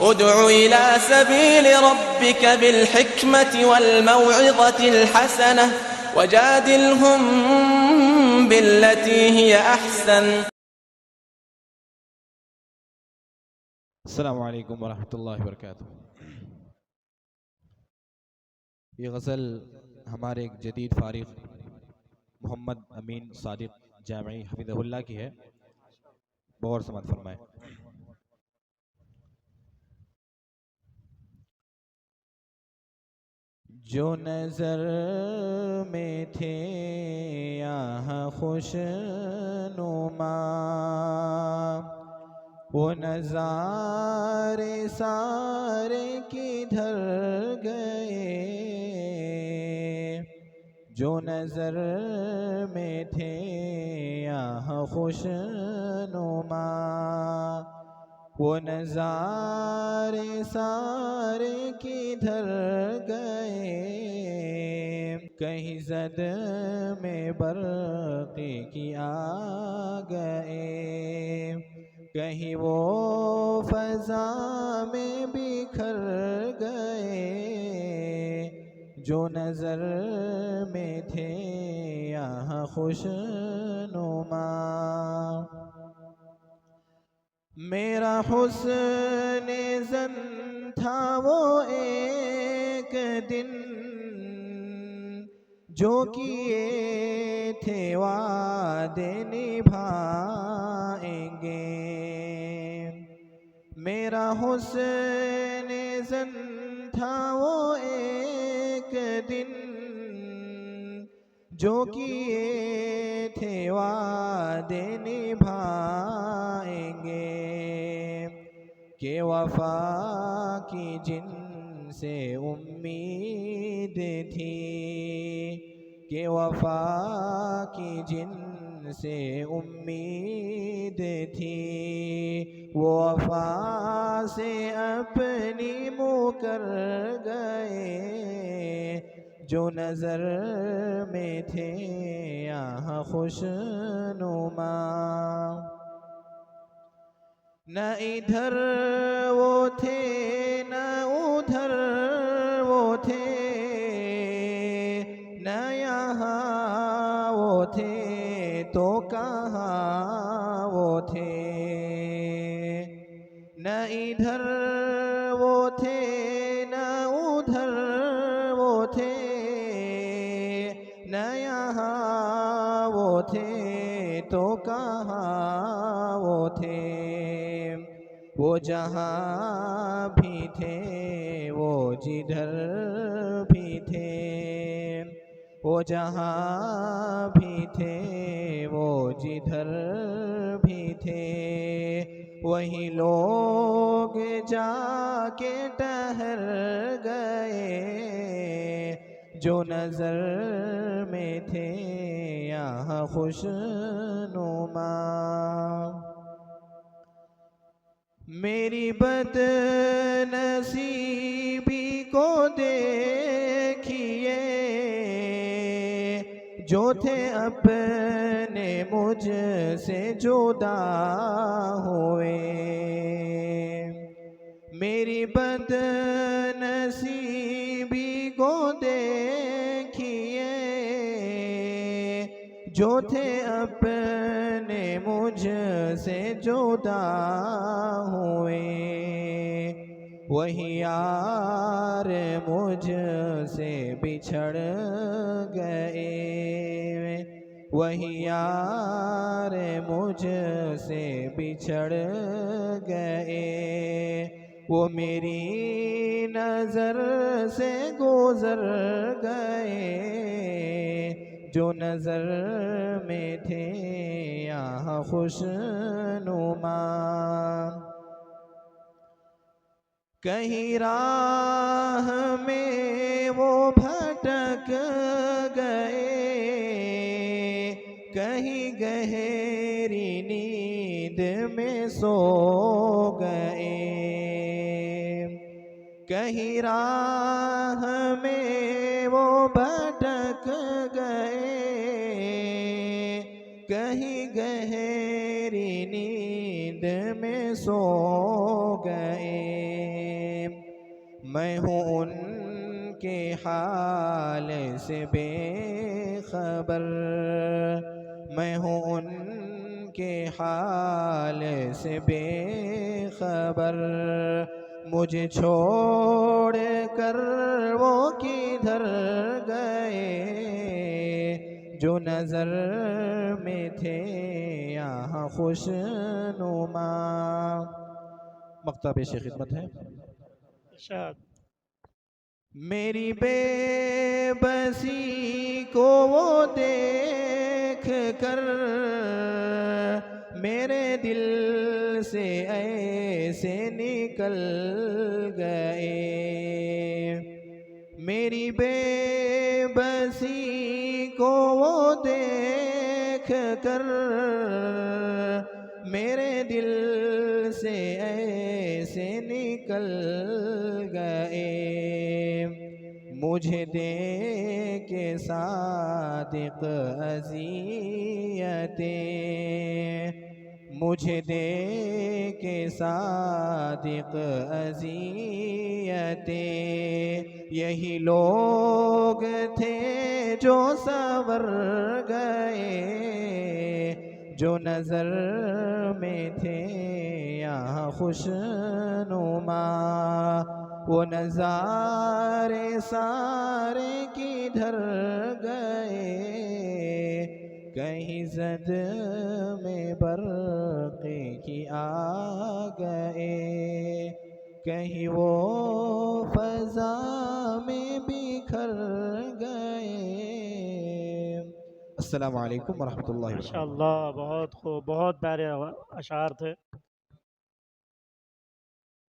ادع إلى سبيل ربك بالحكمة والموعظة الحسنة وجادلهم بالتي هي أحسن. السلام علیکم ورحمۃ اللہ وبرکاتہ. یہ غزل ہمارے ایک جدید فارغ محمد امین صادق جامعی حفظہ اللہ کی ہے. غور سماعت فرمائیں. جو نظر میں تھے یہاں خوش نما، وہ نظارے سارے کدھر گئے. جو نظر میں تھے یہاں خوش نما، وہ نظارے سارے کدھر گئے. کہیں زد میں برق کی آ گئے، کہیں وہ فضا میں بکھر گئے. جو نظر میں تھے یہاں خوش نما. میرا حسن زن تھا وہ ایک دن، جو کیے تھے وعدے نبھائیں گے. میرا حسن زن تھا وہ ایک دن، جو کیے تھے وعدے نبھائیں گے. کہ وفا کی جن سے امید تھی، کہ وفا کی جن سے امید تھی، وہ وفا سے اپنی مکر گئے. جو نظر میں تھے یہاں خوش نما، نہ ادھر وہ تھے نہ ادھر وہ تھے، نہ یہاں وہ تھے تو کہاں وہ تھے. نہ ادھر وہ تھے نہ ادھر وہ تھے، نہ یہاں وہ تھے تو کہاں وہ تھے. وہ جہاں بھی تھے وہ جدھر بھی تھے، وہ جہاں بھی تھے وہ جدھر بھی تھے. وہی لوگ جا کے ٹہر گئے. جو نظر میں تھے یہاں خوش نما. میری بد نصیبی کو دیکھیے، جو تھے اپنے مجھ سے جدا ہوئے. میری بد نصیبی کو دیکھیے، جو تھے اپنے مجھ سے جدا ہوئے. وہی یار مجھ سے بچھڑ گئے، وہی یار مجھ سے بچھڑ گئے. وہ میری نظر سے گزر گئے. جو نظر میں تھے یہاں خوش نما. کہیں راہ میں وہ بھٹک گئے، کہیں گہری نیند میں سو گئے. کہیں راہ میں وہ بھٹک گئے، کہیں گہری نیند میں سو گئے. میں ہوں ان کے حال سے بے خبر، میں ہوں ان کے حال سے بے خبر، مجھے چھوڑ کر وہ کدھر گئے جو نظر میں تھے یہاں خوش نما۔ مقطع پیش خدمت ہے۔ ارشاد۔ میری بے بسی کو وہ دیکھ کر میرے دل سے ایسے نکل گئے، میری بے بسی کو وہ دیکھ کر میرے دل سے ایسے نکل گئے، مجھے دے کے صادق اذیتیں، مجھے دے کے صادق اذیتیں، یہی لوگ تھے جو سنور گئے جو نظر میں تھے یہاں خوش نما، وہ نظارے سارے کدھر گئے، کہیں زد میں برق کی آ گئے، کہیں وہ فضا میں بکھر گئے۔ السلام علیکم ورحمۃ اللہ وبرکاتہ۔ ماشاءاللہ، بہت خوب، بہت پیارے اشعار تھے۔